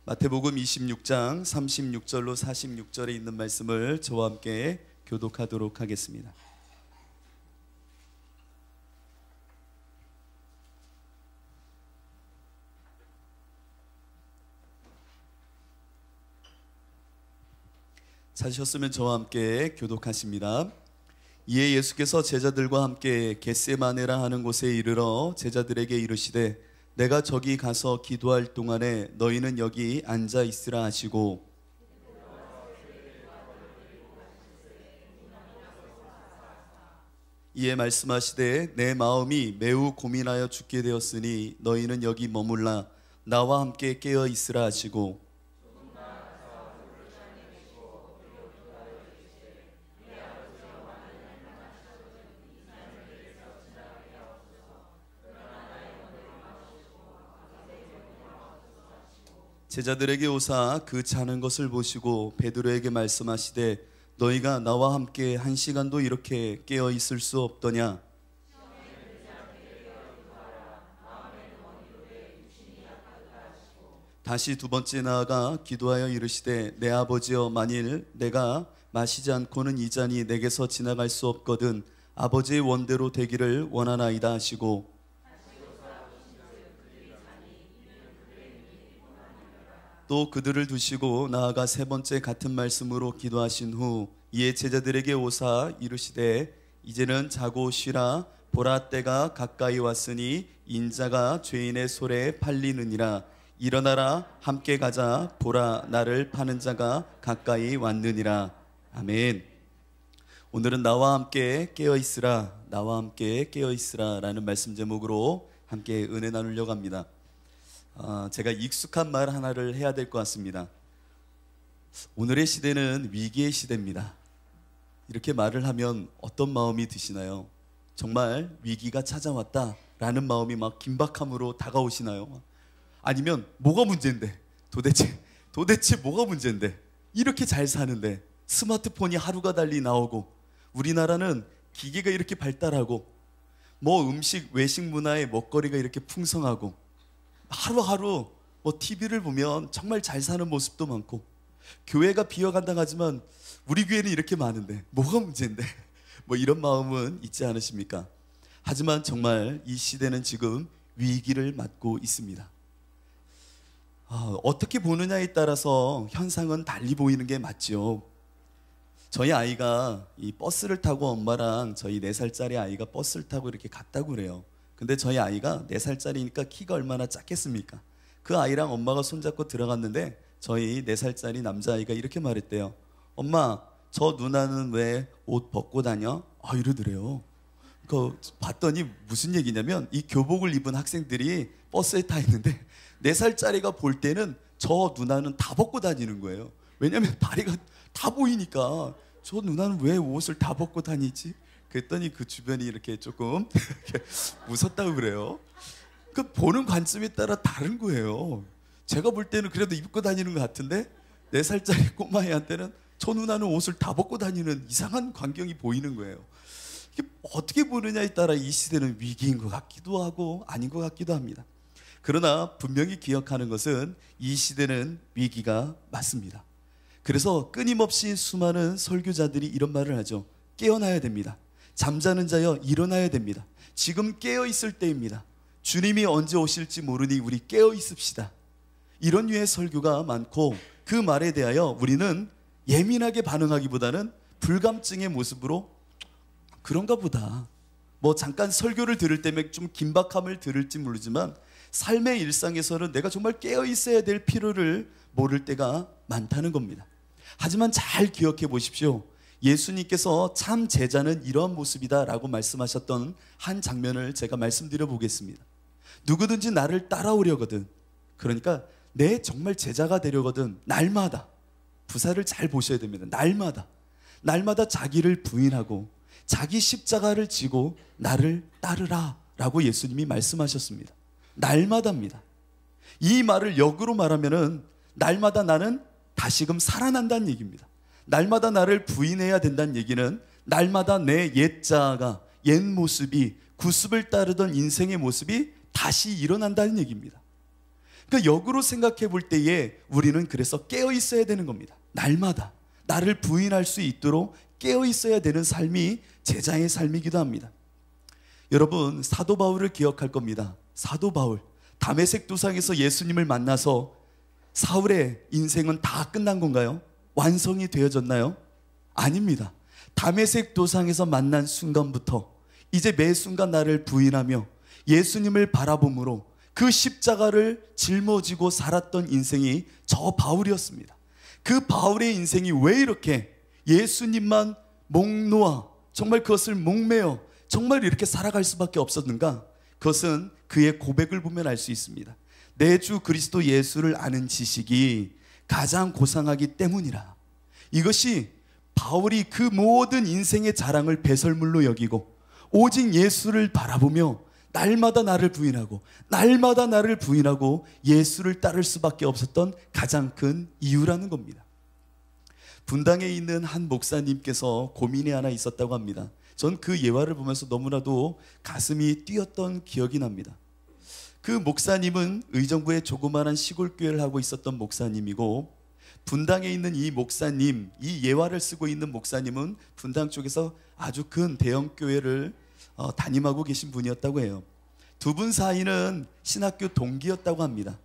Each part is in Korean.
마태복음 26장 36절로 46절에 있는 말씀을 저와 함께 교독하도록 하겠습니다. 찾으셨으면 저와 함께 교독하십니다. 이에 예수께서 제자들과 함께 겟세마네라 하는 곳에 이르러 제자들에게 이르시되 내가 저기 가서 기도할 동안에 너희는 여기 앉아 있으라 하시고 이에 말씀하시되 내 마음이 매우 고민하여 죽게 되었으니 너희는 여기 머물라 나와 함께 깨어 있으라 하시고 제자들에게 오사 그 자는 것을 보시고 베드로에게 말씀하시되 너희가 나와 함께 1시간도 이렇게 깨어 있을 수 없더냐. 다시 두 번째 나아가 기도하여 이르시되 내 아버지여 만일 내가 마시지 않고는 이 잔이 내게서 지나갈 수 없거든 아버지의 원대로 되기를 원하나이다 하시고 또 그들을 두시고 나아가 세 번째 같은 말씀으로 기도하신 후 이에 제자들에게 오사 이르시되 이제는 자고 쉬라 보라 때가 가까이 왔으니 인자가 죄인의 손에 팔리느니라 일어나라 함께 가자 보라 나를 파는 자가 가까이 왔느니라. 아멘. 오늘은 나와 함께 깨어있으라 나와 함께 깨어있으라 라는 말씀 제목으로 함께 은혜 나누려고 합니다. 제가 익숙한 말 하나를 해야 될 것 같습니다. 오늘의 시대는 위기의 시대입니다. 이렇게 말을 하면 어떤 마음이 드시나요? 정말 위기가 찾아왔다라는 마음이 막 긴박함으로 다가오시나요? 아니면 뭐가 문제인데? 도대체 뭐가 문제인데? 이렇게 잘 사는데 스마트폰이 하루가 달리 나오고 우리나라는 기계가 이렇게 발달하고 뭐 음식, 외식 문화의 먹거리가 이렇게 풍성하고 하루하루 TV를 보면 정말 잘 사는 모습도 많고 교회가 비어간다고 하지만 우리 교회는 이렇게 많은데 뭐가 문제인데 이런 마음은 있지 않으십니까? 하지만 정말 이 시대는 지금 위기를 맞고 있습니다. 어떻게 보느냐에 따라서 현상은 달리 보이는 게 맞죠. 저희 아이가 이 버스를 타고 엄마랑 저희 4살짜리 아이가 버스를 타고 이렇게 갔다고 그래요. 근데 저희 아이가 4살짜리니까 키가 얼마나 작겠습니까? 그 아이랑 엄마가 손잡고 들어갔는데 저희 4살짜리 남자아이가 이렇게 말했대요. 엄마, 저 누나는 왜 옷 벗고 다녀? 이러더래요. 봤더니 무슨 얘기냐면 이 교복을 입은 학생들이 버스에 타 있는데 4살짜리가 볼 때는 저 누나는 다 벗고 다니는 거예요. 왜냐면 다리가 다 보이니까 저 누나는 왜 옷을 다 벗고 다니지? 그랬더니 그 주변이 이렇게 조금 웃었다고 그래요. 보는 관점에 따라 다른 거예요. 제가 볼 때는 그래도 입고 다니는 것 같은데 4살짜리 꼬마애한테는 저 누나는 옷을 다 벗고 다니는 이상한 광경이 보이는 거예요. 이게 어떻게 보느냐에 따라 이 시대는 위기인 것 같기도 하고 아닌 것 같기도 합니다. 그러나 분명히 기억하는 것은 이 시대는 위기가 맞습니다. 그래서 끊임없이 수많은 설교자들이 이런 말을 하죠. 깨어나야 됩니다. 잠자는 자여 일어나야 됩니다. 지금 깨어있을 때입니다. 주님이 언제 오실지 모르니 우리 깨어있읍시다. 이런 류의 설교가 많고 그 말에 대하여 우리는 예민하게 반응하기보다는 불감증의 모습으로 그런가 보다. 잠깐 설교를 들을 때면 좀 긴박함을 들을지 모르지만 삶의 일상에서는 내가 정말 깨어있어야 될 필요를 모를 때가 많다는 겁니다. 하지만 잘 기억해 보십시오. 예수님께서 참 제자는 이러한 모습이다 라고 말씀하셨던 한 장면을 제가 말씀드려 보겠습니다. 누구든지 나를 따라오려거든, 그러니까 내 정말 제자가 되려거든 날마다, 부사를 잘 보셔야 됩니다. 날마다 자기를 부인하고 자기 십자가를 지고 나를 따르라 라고 예수님이 말씀하셨습니다. 날마다입니다. 이 말을 역으로 말하면은 날마다 나는 다시금 살아난다는 얘기입니다. 날마다 나를 부인해야 된다는 얘기는 날마다 내 옛자아가, 옛 모습이, 구습을 따르던 인생의 모습이 다시 일어난다는 얘기입니다. 그러니까 역으로 생각해 볼 때에 우리는 그래서 깨어 있어야 되는 겁니다. 날마다 나를 부인할 수 있도록 깨어 있어야 되는 삶이 제자의 삶이기도 합니다. 여러분, 사도 바울을 기억할 겁니다. 사도 바울, 다메섹 도상에서 예수님을 만나서 사울의 인생은 다 끝난 건가요? 완성이 되어졌나요? 아닙니다. 다메섹 도상에서 만난 순간부터 이제 매 순간 나를 부인하며 예수님을 바라봄으로 그 십자가를 짊어지고 살았던 인생이 저 바울이었습니다. 그 바울의 인생이 왜 이렇게 예수님만 목 놓아 정말 그것을 목매어 정말 이렇게 살아갈 수밖에 없었는가? 그것은 그의 고백을 보면 알 수 있습니다. 내 주 그리스도 예수를 아는 지식이 가장 고상하기 때문이라. 이것이 바울이 그 모든 인생의 자랑을 배설물로 여기고 오직 예수를 바라보며 날마다 나를 부인하고 날마다 나를 부인하고 예수를 따를 수밖에 없었던 가장 큰 이유라는 겁니다. 분당에 있는 한 목사님께서 고민이 하나 있었다고 합니다. 전 그 예화를 보면서 너무나도 가슴이 뛰었던 기억이 납니다. 그 목사님은 의정부의 조그마한 시골교회를 하고 있었던 목사님이고, 분당에 있는 이 목사님, 이 예화를 쓰고 있는 목사님은 분당 쪽에서 아주 큰 대형 교회를 담임하고 계신 분이었다고 해요. 두 분 사이는 신학교 동기였다고 합니다.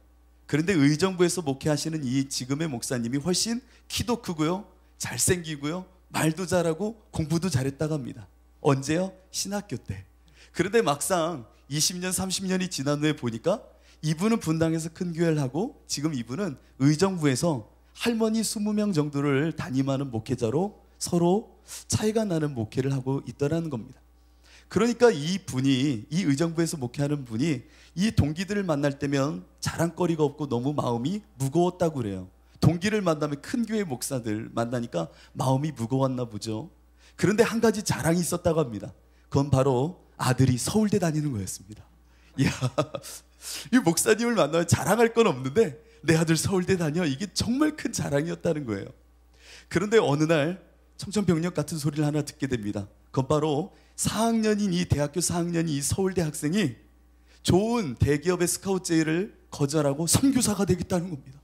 그런데 의정부에서 목회하시는 이 지금의 목사님이 훨씬 키도 크고요, 잘생기고요, 말도 잘하고 공부도 잘했다고 합니다. 언제요? 신학교 때. 그런데 막상 20년, 30년이 지난 후에 보니까 이분은 분당에서 큰 교회를 하고 지금 이분은 의정부에서 할머니 20명 정도를 담임하는 목회자로 서로 차이가 나는 목회를 하고 있더라는 겁니다. 그러니까 이 의정부에서 목회하는 분이 이 동기들을 만날 때면 자랑거리가 없고 너무 마음이 무거웠다고 그래요. 동기를 만나면 큰 교회 목사들 만나니까 마음이 무거웠나 보죠. 그런데 한 가지 자랑이 있었다고 합니다. 그건 바로 아들이 서울대 다니는 거였습니다. 이야, 이 목사님을 만나면 자랑할 건 없는데 내 아들 서울대 다녀, 이게 정말 큰 자랑이었다는 거예요. 그런데 어느 날 청천벽력 같은 소리를 하나 듣게 됩니다. 그건 바로 4학년인 이 대학교 4학년인 이 서울대 학생이 좋은 대기업의 스카우트 제의를 거절하고 선교사가 되겠다는 겁니다.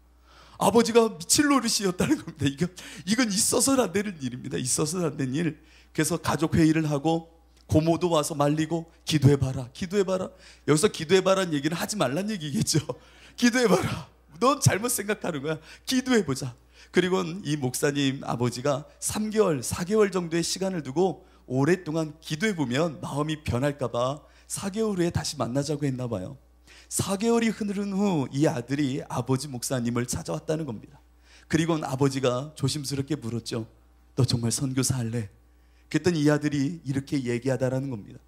아버지가 미칠 노릇이었다는 겁니다. 이건 있어서는 안 되는 일입니다. 있어서는 안 되는 일. 그래서 가족 회의를 하고 고모도 와서 말리고 기도해봐라, 기도해봐라. 여기서 기도해봐라는 얘기는 하지 말란 얘기겠죠. 기도해봐라. 넌 잘못 생각하는 거야. 기도해보자. 그리고 이 목사님 아버지가 3개월, 4개월 정도의 시간을 두고 오랫동안 기도해보면 마음이 변할까봐 4개월 후에 다시 만나자고 했나 봐요. 4개월이 흐른 후 이 아들이 아버지 목사님을 찾아왔다는 겁니다. 그리고 아버지가 조심스럽게 물었죠. 너 정말 선교사 할래? 그랬더니 이 아들이 이렇게 얘기하다라는 겁니다.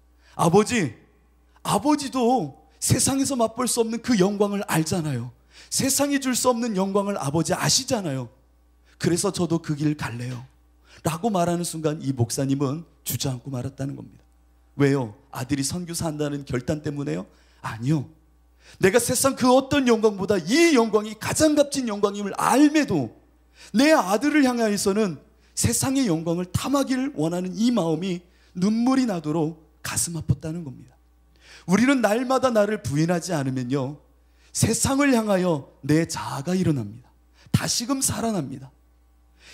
아버지도 세상에서 맛볼 수 없는 그 영광을 알잖아요. 세상이 줄 수 없는 영광을 아버지 아시잖아요. 그래서 저도 그 길 갈래요 라고 말하는 순간 이 목사님은 주저앉고 말았다는 겁니다. 왜요? 아들이 선교사 한다는 결단 때문에요? 아니요. 내가 세상 그 어떤 영광보다 이 영광이 가장 값진 영광임을 알매도 내 아들을 향하여서는 세상의 영광을 탐하기를 원하는 이 마음이 눈물이 나도록 가슴 아팠다는 겁니다. 우리는 날마다 나를 부인하지 않으면요, 세상을 향하여 내 자아가 일어납니다. 다시금 살아납니다.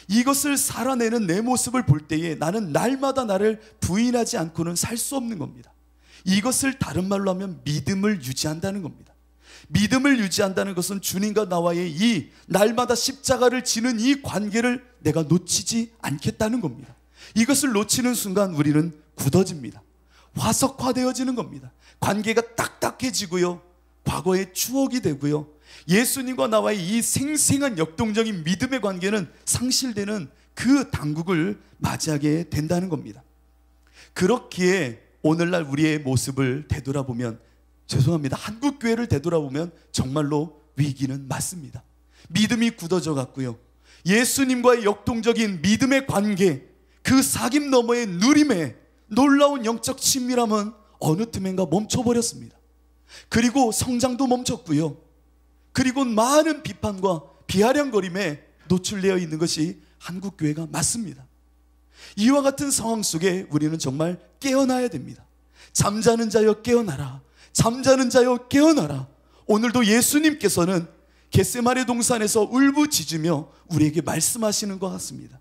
이것을 살아내는 내 모습을 볼 때에 나는 날마다 나를 부인하지 않고는 살 수 없는 겁니다. 이것을 다른 말로 하면 믿음을 유지한다는 겁니다. 믿음을 유지한다는 것은 주님과 나와의 이 날마다 십자가를 지는 이 관계를 내가 놓치지 않겠다는 겁니다. 이것을 놓치는 순간 우리는 굳어집니다. 화석화되어지는 겁니다. 관계가 딱딱해지고요, 과거의 추억이 되고요, 예수님과 나와의 이 생생한 역동적인 믿음의 관계는 상실되는 그 당국을 맞이하게 된다는 겁니다. 그렇기에 오늘날 우리의 모습을 되돌아보면, 죄송합니다, 한국교회를 되돌아보면 정말로 위기는 맞습니다. 믿음이 굳어져 갔고요, 예수님과의 역동적인 믿음의 관계, 그 사귐 너머의 누림의 놀라운 영적 친밀함은 어느 틈엔가 멈춰버렸습니다. 그리고 성장도 멈췄고요, 그리고 많은 비판과 비아냥거림에 노출되어 있는 것이 한국교회가 맞습니다. 이와 같은 상황 속에 우리는 정말 깨어나야 됩니다. 잠자는 자여 깨어나라, 잠자는 자여 깨어나라. 오늘도 예수님께서는 겟세마네 동산에서 울부짖으며 우리에게 말씀하시는 것 같습니다.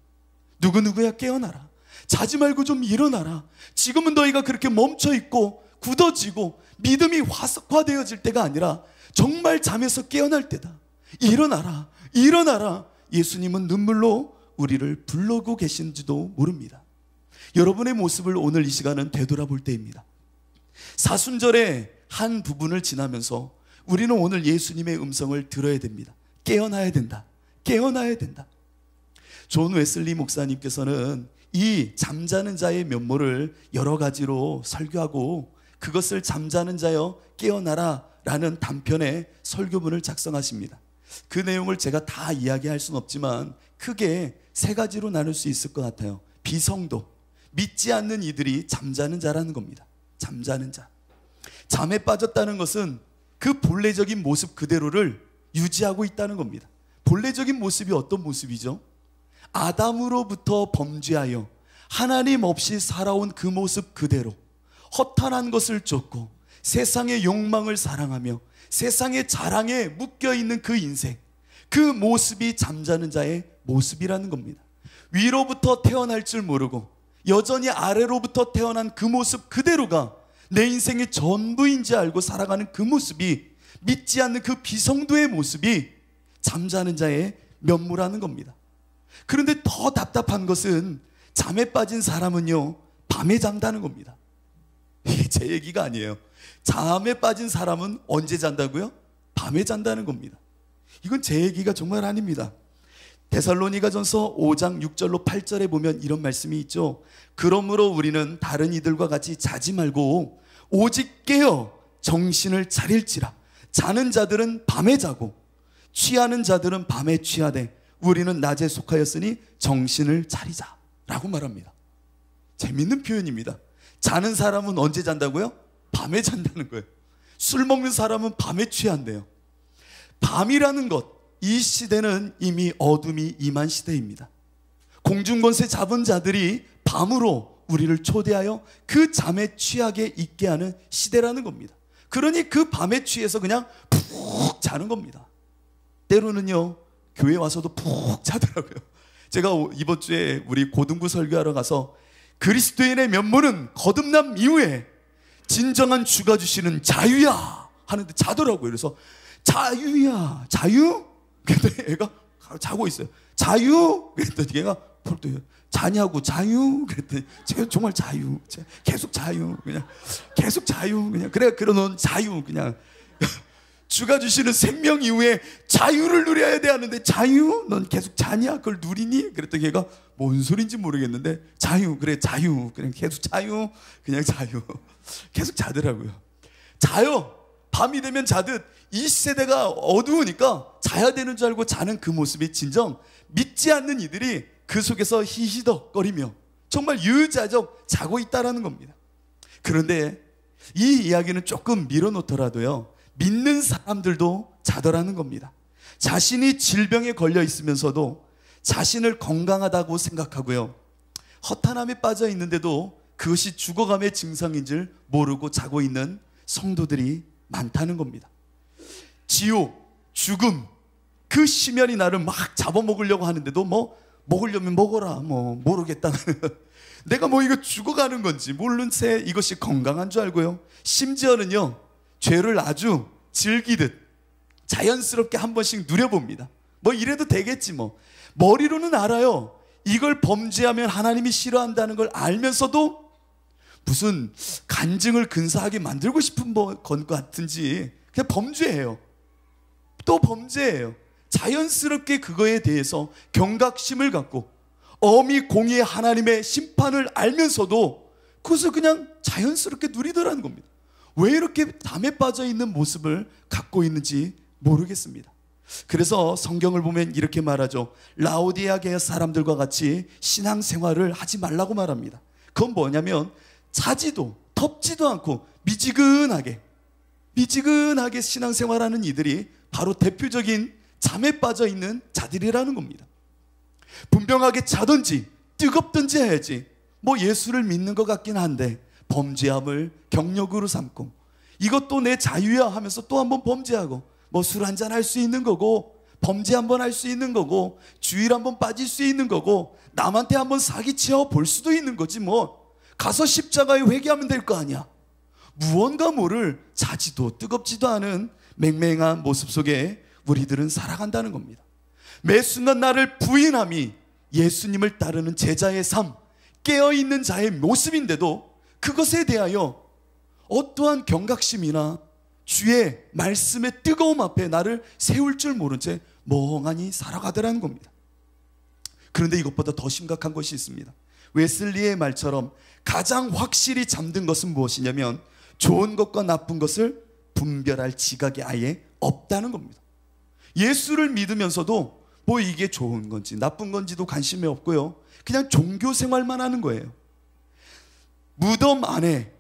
누구누구야 깨어나라. 자지 말고 좀 일어나라. 지금은 너희가 그렇게 멈춰있고 굳어지고 믿음이 화석화되어질 때가 아니라 정말 잠에서 깨어날 때다. 일어나라. 일어나라. 예수님은 눈물로 우리를 불러고 계신지도 모릅니다. 여러분의 모습을 오늘 이 시간은 되돌아볼 때입니다. 사순절의 한 부분을 지나면서 우리는 오늘 예수님의 음성을 들어야 됩니다. 깨어나야 된다. 깨어나야 된다. 존 웨슬리 목사님께서는 이 잠자는 자의 면모를 여러 가지로 설교하고 그것을 잠자는 자여 깨어나라 라는 단편의 설교문을 작성하십니다. 그 내용을 제가 다 이야기할 수는 없지만 크게 세 가지로 나눌 수 있을 것 같아요. 비성도, 믿지 않는 이들이 잠자는 자라는 겁니다. 잠자는 자. 잠에 빠졌다는 것은 그 본래적인 모습 그대로를 유지하고 있다는 겁니다. 본래적인 모습이 어떤 모습이죠? 아담으로부터 범죄하여 하나님 없이 살아온 그 모습 그대로 허탄한 것을 쫓고 세상의 욕망을 사랑하며 세상의 자랑에 묶여있는 그 인생, 그 모습이 잠자는 자의 모습이라는 겁니다. 위로부터 태어날 줄 모르고 여전히 아래로부터 태어난 그 모습 그대로가 내 인생의 전부인지 알고 살아가는 그 모습이, 믿지 않는 그 비성도의 모습이 잠자는 자의 면모라는 겁니다. 그런데 더 답답한 것은 잠에 빠진 사람은요, 밤에 잔다는 겁니다. 이게 제 얘기가 아니에요. 잠에 빠진 사람은 언제 잔다고요? 밤에 잔다는 겁니다. 이건 제 얘기가 정말 아닙니다. 데살로니가전서 5장 6절로 8절에 보면 이런 말씀이 있죠. 그러므로 우리는 다른 이들과 같이 자지 말고 오직 깨어 정신을 차릴지라. 자는 자들은 밤에 자고 취하는 자들은 밤에 취하되 우리는 낮에 속하였으니 정신을 차리자 라고 말합니다. 재밌는 표현입니다. 자는 사람은 언제 잔다고요? 밤에 잔다는 거예요. 술 먹는 사람은 밤에 취한대요. 밤이라는 것, 이 시대는 이미 어둠이 임한 시대입니다. 공중권세 잡은 자들이 밤으로 우리를 초대하여 그 잠에 취하게 있게 하는 시대라는 겁니다. 그러니 그 밤에 취해서 그냥 푹 자는 겁니다. 때로는요, 교회 와서도 푹 자더라고요. 제가 이번 주에 우리 고등부 설교하러 가서 그리스도인의 면모는 거듭남 이후에 진정한 주가 주시는 자유야 하는데 자더라고요. 그래서 자유야, 자유? 그랬더니 애가 자고 있어요. 자유? 그랬더니 걔가 자냐고, 자유? 그랬더니 제가 정말 자유, 계속 자유, 그냥 계속 자유, 그냥 그래, 넌 자유, 그냥 주가 주시는 생명 이후에 자유를 누려야 돼 하는데 자유? 넌 계속 자냐? 그걸 누리니? 그랬더니 걔가 뭔 소린지 모르겠는데 자유, 그래 자유, 그냥 계속 자유, 그냥 자유, 계속 자더라고요. 자요. 밤이 되면 자듯 이 세대가 어두우니까 자야 되는 줄 알고 자는 그 모습이 진정 믿지 않는 이들이 그 속에서 히히덕거리며 정말 유유자적 자고 있다라는 겁니다. 그런데 이 이야기는 조금 밀어놓더라도요, 믿는 사람들도 자더라는 겁니다. 자신이 질병에 걸려 있으면서도 자신을 건강하다고 생각하고요, 허탄함에 빠져 있는데도 그것이 죽어감의 증상인 줄 모르고 자고 있는 성도들이 많다는 겁니다. 지옥, 죽음, 그 심연이 나를 막 잡아먹으려고 하는데도 뭐 먹으려면 먹어라, 뭐 모르겠다. 내가 뭐 이거 죽어가는 건지 모르는 채 이것이 건강한 줄 알고요, 심지어는요 죄를 아주 즐기듯 자연스럽게 한 번씩 누려봅니다. 뭐 이래도 되겠지 뭐. 머리로는 알아요. 이걸 범죄하면 하나님이 싫어한다는 걸 알면서도 무슨 간증을 근사하게 만들고 싶은 건 같은지 그냥 범죄해요. 또 범죄해요. 자연스럽게 그거에 대해서 경각심을 갖고 어미 공의의 하나님의 심판을 알면서도 그것을 그냥 자연스럽게 누리더라는 겁니다. 왜 이렇게 담에 빠져 있는 모습을 갖고 있는지 모르겠습니다. 그래서 성경을 보면 이렇게 말하죠. 라오디게아 교회 사람들과 같이 신앙생활을 하지 말라고 말합니다. 그건 뭐냐면 자지도 덥지도 않고 미지근하게 신앙생활하는 이들이 바로 대표적인 잠에 빠져 있는 자들이라는 겁니다. 분명하게 자든지 뜨겁든지 해야지 뭐 예수를 믿는 것 같긴 한데 범죄함을 경력으로 삼고 이것도 내 자유야 하면서 또 한번 범죄하고, 뭐 술 한잔 할 수 있는 거고, 범죄 한번 할 수 있는 거고, 주일 한번 빠질 수 있는 거고, 남한테 한번 사기치어 볼 수도 있는 거지 뭐. 가서 십자가에 회개하면 될 거 아니야. 무언가 모를 자지도 뜨겁지도 않은 맹맹한 모습 속에 우리들은 살아간다는 겁니다. 매 순간 나를 부인함이 예수님을 따르는 제자의 삶, 깨어있는 자의 모습인데도 그것에 대하여 어떠한 경각심이나 주의 말씀의 뜨거움 앞에 나를 세울 줄 모른 채 멍하니 살아가더라는 겁니다. 그런데 이것보다 더 심각한 것이 있습니다. 웨슬리의 말처럼 가장 확실히 잠든 것은 무엇이냐면 좋은 것과 나쁜 것을 분별할 지각이 아예 없다는 겁니다. 예수를 믿으면서도 뭐 이게 좋은 건지 나쁜 건지도 관심이 없고요, 그냥 종교 생활만 하는 거예요. 무덤 안에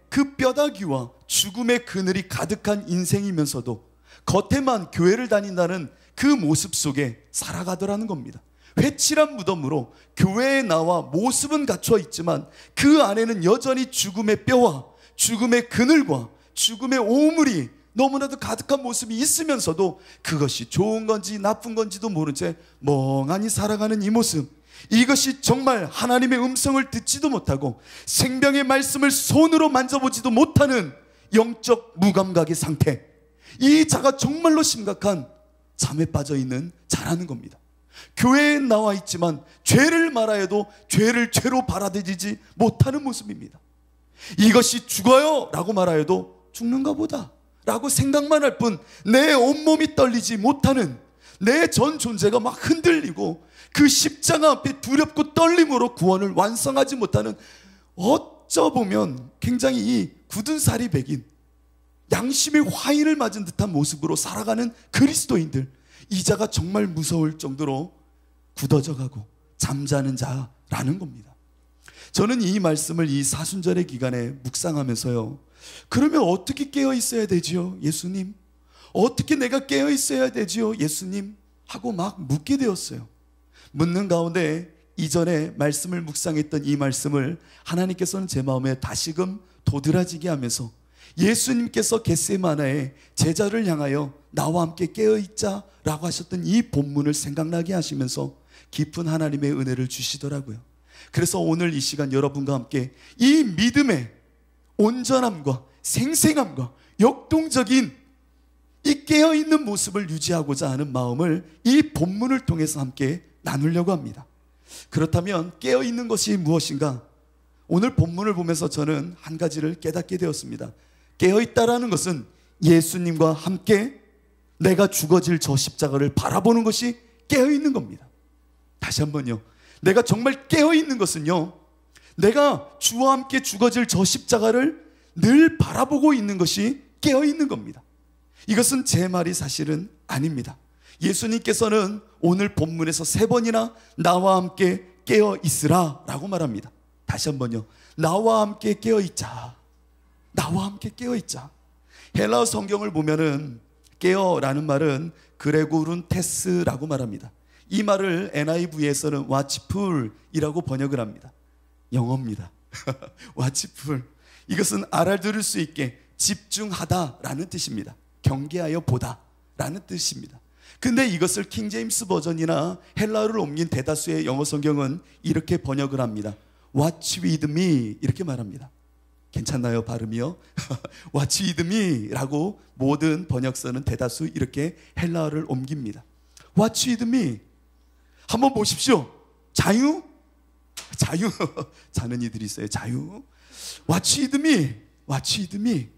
그 뼈다귀와 죽음의 그늘이 가득한 인생이면서도 겉에만 교회를 다닌다는 그 모습 속에 살아가더라는 겁니다. 회칠한 무덤으로 교회에 나와 모습은 갖춰 있지만 그 안에는 여전히 죽음의 뼈와 죽음의 그늘과 죽음의 오물이 너무나도 가득한 모습이 있으면서도 그것이 좋은 건지 나쁜 건지도 모른 채 멍하니 살아가는 이 모습, 이것이 정말 하나님의 음성을 듣지도 못하고 생명의 말씀을 손으로 만져보지도 못하는 영적 무감각의 상태, 이 자가 정말로 심각한 잠에 빠져 있는 자라는 겁니다. 교회에 나와 있지만 죄를 말하여도 죄를 죄로 받아들이지 못하는 모습입니다. 이것이 죽어요 라고 말하여도 죽는가 보다 라고 생각만 할 뿐 내 온몸이 떨리지 못하는, 내 전 존재가 막 흔들리고 그 십자가 앞에 두렵고 떨림으로 구원을 완성하지 못하는, 어쩌보면 굉장히 이 굳은 살이 배긴 양심의 화인을 맞은 듯한 모습으로 살아가는 그리스도인들, 이 자가 정말 무서울 정도로 굳어져 가고 잠자는 자라는 겁니다. 저는 이 말씀을 이 사순절의 기간에 묵상하면서요, 그러면 어떻게 깨어 있어야 되지요 예수님? 어떻게 내가 깨어 있어야 되지요 예수님? 하고 막 묻게 되었어요. 묻는 가운데 이전에 말씀을 묵상했던 이 말씀을 하나님께서는 제 마음에 다시금 도드라지게 하면서 예수님께서 겟세마네에 제자를 향하여 나와 함께 깨어있자 라고 하셨던 이 본문을 생각나게 하시면서 깊은 하나님의 은혜를 주시더라고요. 그래서 오늘 이 시간 여러분과 함께 이 믿음의 온전함과 생생함과 역동적인 이 깨어있는 모습을 유지하고자 하는 마음을 이 본문을 통해서 함께 나누려고 합니다. 그렇다면 깨어있는 것이 무엇인가? 오늘 본문을 보면서 저는 한 가지를 깨닫게 되었습니다. 깨어있다라는 것은 예수님과 함께 내가 죽어질 저 십자가를 바라보는 것이 깨어있는 겁니다. 다시 한번요, 내가 정말 깨어있는 것은요, 내가 주와 함께 죽어질 저 십자가를 늘 바라보고 있는 것이 깨어있는 겁니다. 이것은 제 말이 사실은 아닙니다. 예수님께서는 오늘 본문에서 3번이나 나와 함께 깨어있으라 라고 말합니다. 다시 한번요, 나와 함께 깨어있자, 나와 함께 깨어있자. 헬라어 성경을 보면은 깨어라는 말은 그레고룬 테스라고 말합니다. 이 말을 NIV에서는 watchful이라고 번역을 합니다. 영어입니다. watchful, 이것은 알아들을 수 있게 집중하다라는 뜻입니다. 경계하여 보다라는 뜻입니다. 근데 이것을 킹제임스 버전이나 헬라어를 옮긴 대다수의 영어 성경은 이렇게 번역을 합니다. Watch with me 이렇게 말합니다. 괜찮나요 발음이요? Watch with me 라고 모든 번역서는 대다수 이렇게 헬라어를 옮깁니다. Watch with me, 한번 보십시오. 자유 자는 이들이 있어요. 자유. Watch with me, watch with me.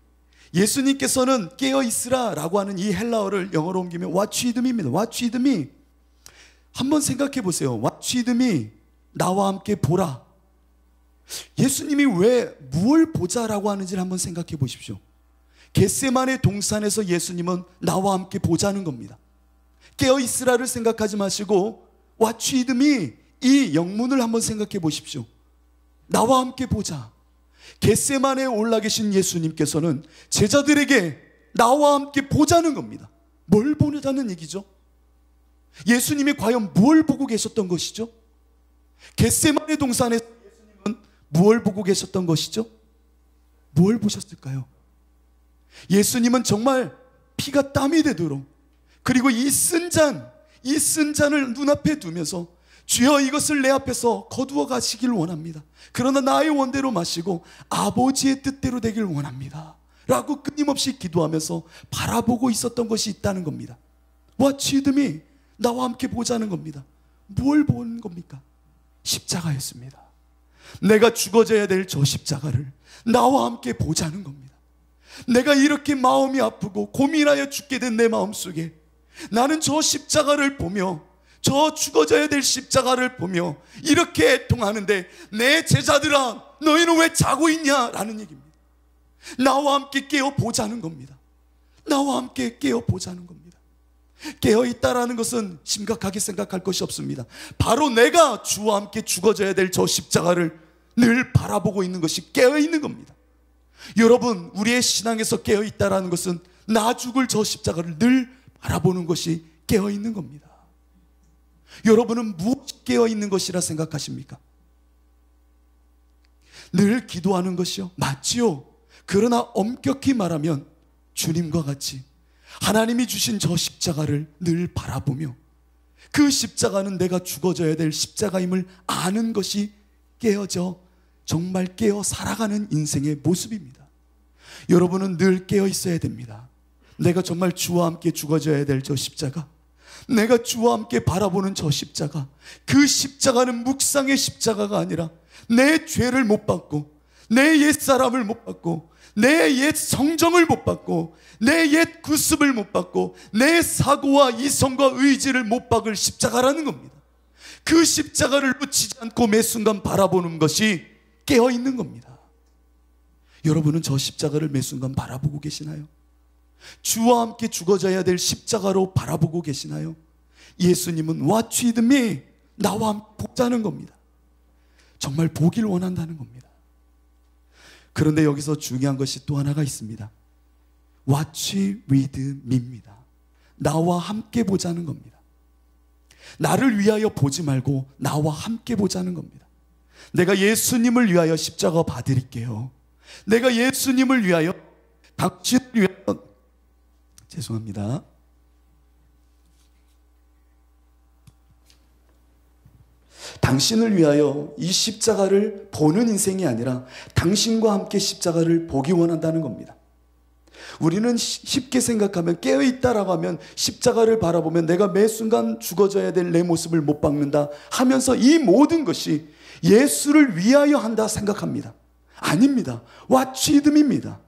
예수님께서는 깨어있으라 라고 하는 이 헬라어를 영어로 옮기면 Watch with me입니다. Watch with me. 한번 생각해 보세요. Watch with me, 나와 함께 보라. 예수님이 왜 무엇을 보자라고 하는지를 한번 생각해 보십시오. 겟세마네 동산에서 예수님은 나와 함께 보자는 겁니다. 깨어있으라를 생각하지 마시고 Watch with me, 이 영문을 한번 생각해 보십시오. 나와 함께 보자. 겟세마네에 올라 계신 예수님께서는 제자들에게 나와 함께 보자는 겁니다. 뭘 보자는 얘기죠? 예수님이 과연 뭘 보고 계셨던 것이죠? 겟세마네 동산에서 예수님은 뭘 보고 계셨던 것이죠? 뭘 보셨을까요? 예수님은 정말 피가 땀이 되도록, 그리고 이 쓴 잔을 눈앞에 두면서 주여 이것을 내 앞에서 거두어 가시길 원합니다. 그러나 나의 원대로 마시고 아버지의 뜻대로 되길 원합니다 라고 끊임없이 기도하면서 바라보고 있었던 것이 있다는 겁니다. Watch with me, 나와 함께 보자는 겁니다. 뭘 본 겁니까? 십자가였습니다. 내가 죽어져야 될 저 십자가를 나와 함께 보자는 겁니다. 내가 이렇게 마음이 아프고 고민하여 죽게 된 내 마음속에 나는 저 십자가를 보며, 저 죽어져야 될 십자가를 보며 이렇게 애통하는데, 내 제자들아 너희는 왜 자고 있냐 라는 얘기입니다. 나와 함께 깨어보자는 겁니다. 나와 함께 깨어보자는 겁니다. 깨어있다라는 것은 심각하게 생각할 것이 없습니다. 바로 내가 주와 함께 죽어져야 될 저 십자가를 늘 바라보고 있는 것이 깨어있는 겁니다. 여러분, 우리의 신앙에서 깨어있다라는 것은 나 죽을 저 십자가를 늘 바라보는 것이 깨어있는 겁니다. 여러분은 무엇이 깨어있는 것이라 생각하십니까? 늘 기도하는 것이요? 맞지요. 그러나 엄격히 말하면 주님과 같이 하나님이 주신 저 십자가를 늘 바라보며, 그 십자가는 내가 죽어져야 될 십자가임을 아는 것이 깨어져 정말 깨어 살아가는 인생의 모습입니다. 여러분은 늘 깨어 있어야 됩니다. 내가 정말 주와 함께 죽어져야 될 저 십자가, 내가 주와 함께 바라보는 저 십자가, 그 십자가는 묵상의 십자가가 아니라 내 죄를 못 받고, 내 옛사람을 못 받고, 내 옛 성정을 못 받고, 내 옛 구습을 못 받고, 내 사고와 이성과 의지를 못 박을 십자가라는 겁니다. 그 십자가를 놓치지 않고 매 순간 바라보는 것이 깨어있는 겁니다. 여러분은 저 십자가를 매 순간 바라보고 계시나요? 주와 함께 죽어져야 될 십자가로 바라보고 계시나요? 예수님은 Watch with me, 나와 함께 보자는 겁니다. 정말 보길 원한다는 겁니다. 그런데 여기서 중요한 것이 또 하나가 있습니다. Watch with me입니다. 나와 함께 보자는 겁니다. 나를 위하여 보지 말고 나와 함께 보자는 겁니다. 내가 예수님을 위하여 십자가 봐드릴게요. 내가 예수님을 위하여, 당신을 위하여, 죄송합니다. 당신을 위하여 이 십자가를 보는 인생이 아니라 당신과 함께 십자가를 보기 원한다는 겁니다. 우리는 쉽게 생각하면, 깨어있다라고 하면 십자가를 바라보면 내가 매 순간 죽어져야 될 내 모습을 못 박는다 하면서 이 모든 것이 예수를 위하여 한다 생각합니다. 아닙니다. Watch with me입니다.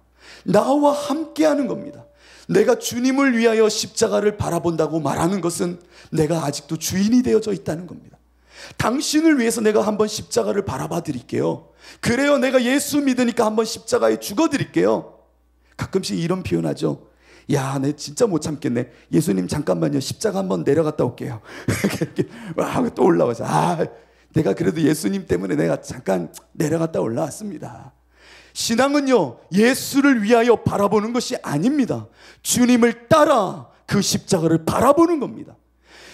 나와 함께 하는 겁니다. 내가 주님을 위하여 십자가를 바라본다고 말하는 것은 내가 아직도 주인이 되어져 있다는 겁니다. 당신을 위해서 내가 한번 십자가를 바라봐 드릴게요. 그래요, 내가 예수 믿으니까 한번 십자가에 죽어 드릴게요. 가끔씩 이런 표현하죠. 야, 내 진짜 못 참겠네. 예수님 잠깐만요, 십자가 한번 내려갔다 올게요. 또 올라와서, 내가 그래도 예수님 때문에 내가 잠깐 내려갔다 올라왔습니다. 신앙은요, 예수를 위하여 바라보는 것이 아닙니다. 주님을 따라 그 십자가를 바라보는 겁니다.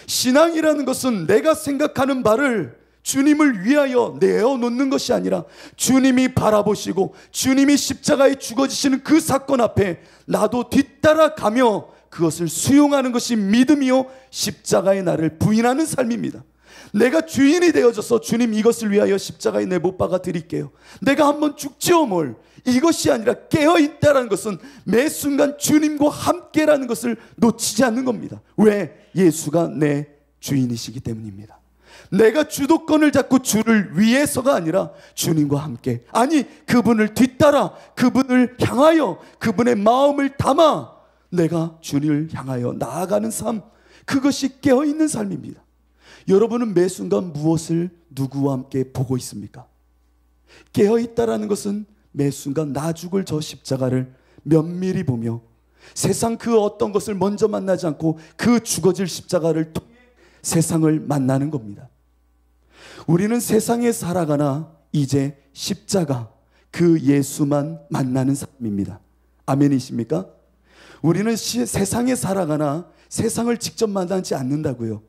신앙이라는 것은 내가 생각하는 바를 주님을 위하여 내어놓는 것이 아니라 주님이 바라보시고 주님이 십자가에 죽어지시는 그 사건 앞에 나도 뒤따라가며 그것을 수용하는 것이 믿음이요, 십자가의 나를 부인하는 삶입니다. 내가 주인이 되어져서 주님 이것을 위하여 십자가에 내 못 박아 드릴게요, 내가 한번 죽지요 뭘, 이것이 아니라 깨어있다라는 것은 매 순간 주님과 함께라는 것을 놓치지 않는 겁니다. 왜? 예수가 내 주인이시기 때문입니다. 내가 주도권을 잡고 주를 위해서가 아니라 주님과 함께, 아니 그분을 뒤따라 그분을 향하여 그분의 마음을 담아 내가 주님을 향하여 나아가는 삶, 그것이 깨어있는 삶입니다. 여러분은 매 순간 무엇을 누구와 함께 보고 있습니까? 깨어있다라는 것은 매 순간 나 죽을 저 십자가를 면밀히 보며 세상 그 어떤 것을 먼저 만나지 않고 그 죽어질 십자가를 통해 세상을 만나는 겁니다. 우리는 세상에 살아가나 이제 십자가, 그 예수만 만나는 삶입니다. 아멘이십니까? 우리는 세상에 살아가나 세상을 직접 만나지 않는다고요.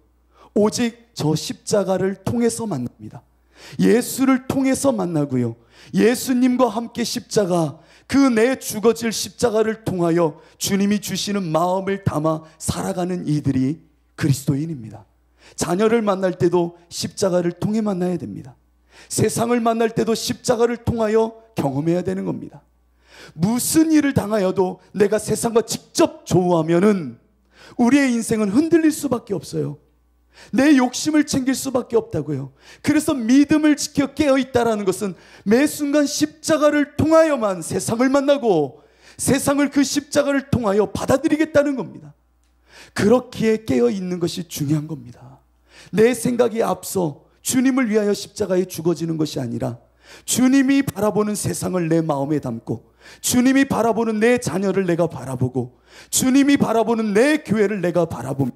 오직 저 십자가를 통해서 만납니다. 예수를 통해서 만나고요, 예수님과 함께 십자가, 그 내 죽어질 십자가를 통하여 주님이 주시는 마음을 담아 살아가는 이들이 그리스도인입니다. 자녀를 만날 때도 십자가를 통해 만나야 됩니다. 세상을 만날 때도 십자가를 통하여 경험해야 되는 겁니다. 무슨 일을 당하여도 내가 세상과 직접 조우하면은 우리의 인생은 흔들릴 수밖에 없어요. 내 욕심을 챙길 수밖에 없다고요. 그래서 믿음을 지켜 깨어있다라는 것은 매 순간 십자가를 통하여만 세상을 만나고 세상을 그 십자가를 통하여 받아들이겠다는 겁니다. 그렇기에 깨어있는 것이 중요한 겁니다. 내 생각이 앞서 주님을 위하여 십자가에 죽어지는 것이 아니라 주님이 바라보는 세상을 내 마음에 담고, 주님이 바라보는 내 자녀를 내가 바라보고, 주님이 바라보는 내 교회를 내가 바라보며,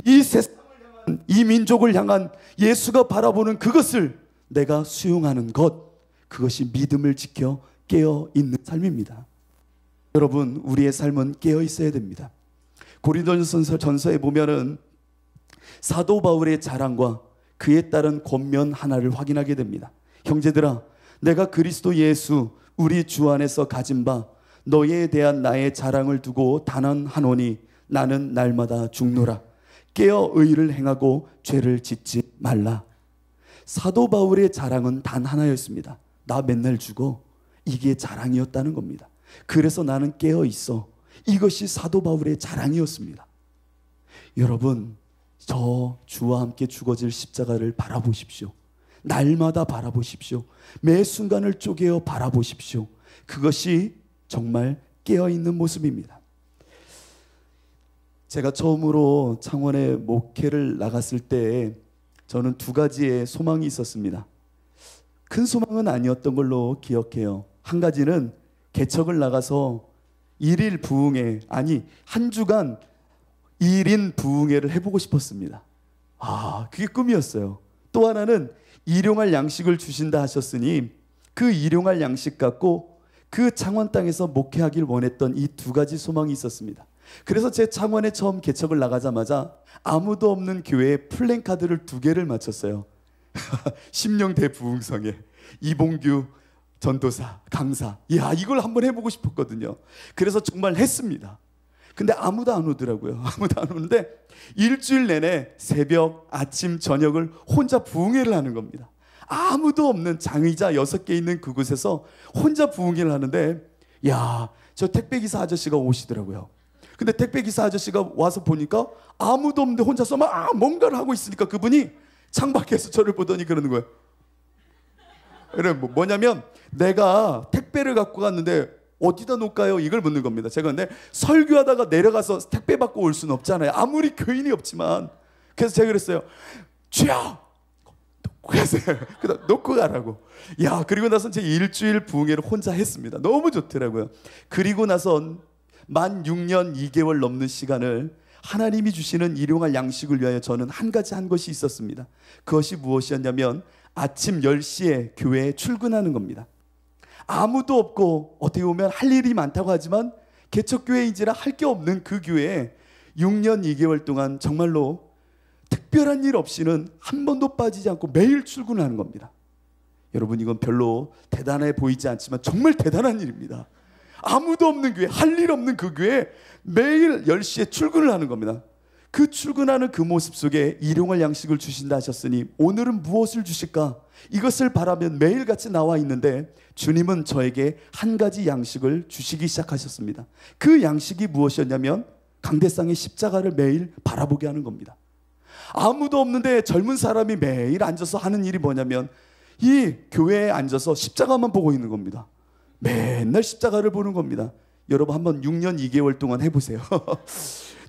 이 세상을 향한, 이 민족을 향한 예수가 바라보는 그것을 내가 수용하는 것, 그것이 믿음을 지켜 깨어있는 삶입니다. 여러분, 우리의 삶은 깨어있어야 됩니다. 고린도전서에 보면은 사도 바울의 자랑과 그에 따른 권면 하나를 확인하게 됩니다. 형제들아, 내가 그리스도 예수 우리 주 안에서 가진 바 너희에 대한 나의 자랑을 두고 단언하노니 나는 날마다 죽노라. 깨어 의를 행하고 죄를 짓지 말라. 사도 바울의 자랑은 단 하나였습니다. 나 맨날 죽어. 이게 자랑이었다는 겁니다. 그래서 나는 깨어 있어. 이것이 사도 바울의 자랑이었습니다. 여러분, 저 주와 함께 죽어질 십자가를 바라보십시오. 날마다 바라보십시오. 매 순간을 쪼개어 바라보십시오. 그것이 정말 깨어있는 모습입니다. 제가 처음으로 창원에 목회를 나갔을 때 저는 두 가지의 소망이 있었습니다. 큰 소망은 아니었던 걸로 기억해요. 한 가지는 개척을 나가서 일일 부흥회, 아니 한 주간 1인 부흥회를 해보고 싶었습니다. 그게 꿈이었어요. 또 하나는 일용할 양식을 주신다 하셨으니 그 일용할 양식 갖고 그 창원 땅에서 목회하길 원했던 이 두 가지 소망이 있었습니다. 그래서 제 창원에 처음 개척을 나가자마자 아무도 없는 교회에 플랜카드를 2개를 맞췄어요. 심령 대부흥성에 이봉규 전도사, 강사. 이걸 한번 해보고 싶었거든요. 그래서 정말 했습니다. 근데 아무도 안 오더라고요. 아무도 안 오는데 일주일 내내 새벽, 아침, 저녁을 혼자 부흥회를 하는 겁니다. 아무도 없는 장의자 6개 있는 그곳에서 혼자 부흥회를 하는데, 저 택배기사 아저씨가 오시더라고요. 근데 택배기사 아저씨가 와서 보니까 아무도 없는데 혼자서 막 뭔가를 하고 있으니까 그분이 창밖에서 저를 보더니 그러는 거예요. 뭐냐면 내가 택배를 갖고 갔는데 어디다 놓을까요? 이걸 묻는 겁니다. 제가 근데 설교하다가 내려가서 택배 받고 올 수는 없잖아요. 아무리 교인이 없지만. 그래서 제가 그랬어요. 주여! 놓고 가라고. 그리고 나서 제 일주일 부흥회를 혼자 했습니다. 너무 좋더라고요. 그리고 나선 만 6년 2개월 넘는 시간을 하나님이 주시는 일용할 양식을 위하여 저는 한 가지 한 것이 있었습니다. 그것이 무엇이었냐면 아침 10시에 교회에 출근하는 겁니다. 아무도 없고 어떻게 보면 할 일이 많다고 하지만 개척교회인지라 할 게 없는 그 교회에 6년 2개월 동안 정말로 특별한 일 없이는 한 번도 빠지지 않고 매일 출근하는 겁니다. 여러분, 이건 별로 대단해 보이지 않지만 정말 대단한 일입니다. 아무도 없는 교회, 할 일 없는 그 교회에 매일 10시에 출근을 하는 겁니다. 그 출근하는 그 모습 속에 일용할 양식을 주신다 하셨으니 오늘은 무엇을 주실까? 이것을 바라면 매일같이 나와 있는데 주님은 저에게 한 가지 양식을 주시기 시작하셨습니다. 그 양식이 무엇이었냐면 강대상의 십자가를 매일 바라보게 하는 겁니다. 아무도 없는데 젊은 사람이 매일 앉아서 하는 일이 뭐냐면 이 교회에 앉아서 십자가만 보고 있는 겁니다. 맨날 십자가를 보는 겁니다. 여러분 한번 6년 2개월 동안 해보세요.